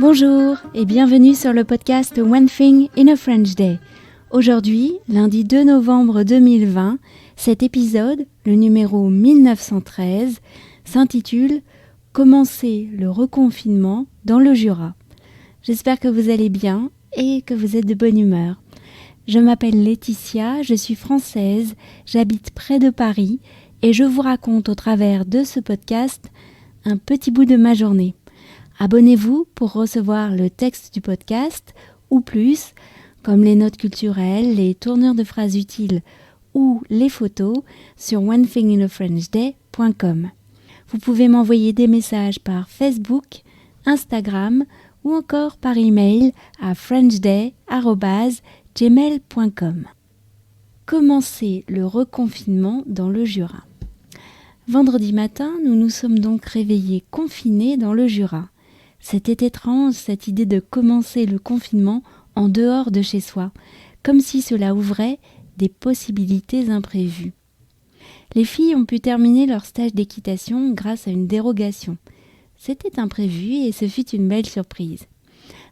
Bonjour et bienvenue sur le podcast One Thing in a French Day. Aujourd'hui, lundi 2 novembre 2020, cet épisode, le numéro 1913, s'intitule « Commencer le reconfinement dans le Jura ». J'espère que vous allez bien et que vous êtes de bonne humeur. Je m'appelle Laetitia, je suis française, j'habite près de Paris et je vous raconte au travers de ce podcast un petit bout de ma journée. Abonnez-vous pour recevoir le texte du podcast ou plus, comme les notes culturelles, les tournures de phrases utiles ou les photos sur onethinginafrenchday.com. Vous pouvez m'envoyer des messages par Facebook, Instagram ou encore par email à frenchday@gmail.com. Commencer le reconfinement dans le Jura. Vendredi matin, nous nous sommes donc réveillés confinés dans le Jura. C'était étrange cette idée de commencer le confinement en dehors de chez soi, comme si cela ouvrait des possibilités imprévues. Les filles ont pu terminer leur stage d'équitation grâce à une dérogation. C'était imprévu et ce fut une belle surprise.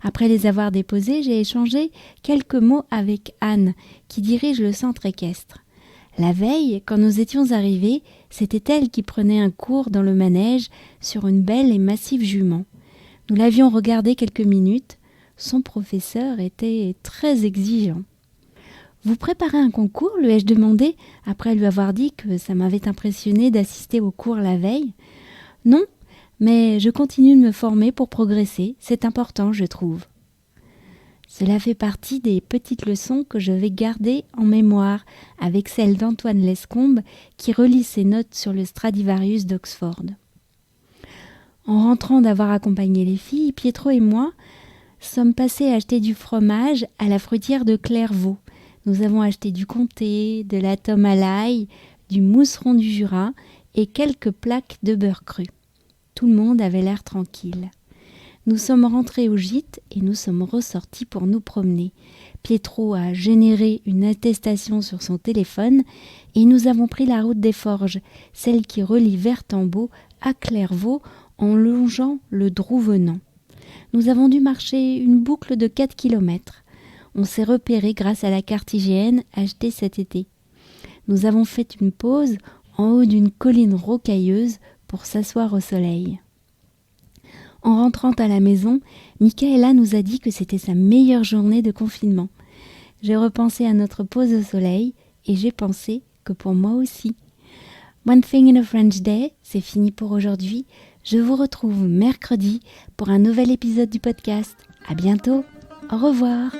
Après les avoir déposées, j'ai échangé quelques mots avec Anne, qui dirige le centre équestre. La veille, quand nous étions arrivés, c'était elle qui prenait un cours dans le manège sur une belle et massive jument. Nous l'avions regardée quelques minutes. Son professeur était très exigeant. « Vous préparez un concours ?» lui ai-je demandé, après lui avoir dit que ça m'avait impressionné d'assister au cours la veille. « Non, mais je continue de me former pour progresser. C'est important, je trouve. » Cela fait partie des petites leçons que je vais garder en mémoire avec celle d'Antoine Lescombe qui relit ses notes sur le Stradivarius d'Oxford. En rentrant d'avoir accompagné les filles, Pietro et moi sommes passés acheter du fromage à la fruitière de Clairvaux. Nous avons acheté du comté, de la tome à l'ail, du mousseron du Jura et quelques plaques de beurre cru. Tout le monde avait l'air tranquille. Nous sommes rentrés au gîte et nous sommes ressortis pour nous promener. Pietro a généré une attestation sur son téléphone et nous avons pris la route des Forges, celle qui relie Vertembault à Clairvaux en longeant le Drouvenant. Nous avons dû marcher une boucle de 4 km. On s'est repéré grâce à la carte IGN achetée cet été. Nous avons fait une pause en haut d'une colline rocailleuse pour s'asseoir au soleil. En rentrant à la maison, Michaela nous a dit que c'était sa meilleure journée de confinement. J'ai repensé à notre pause au soleil et j'ai pensé que pour moi aussi. One Thing in a French Day, c'est fini pour aujourd'hui. Je vous retrouve mercredi pour un nouvel épisode du podcast. À bientôt. Au revoir.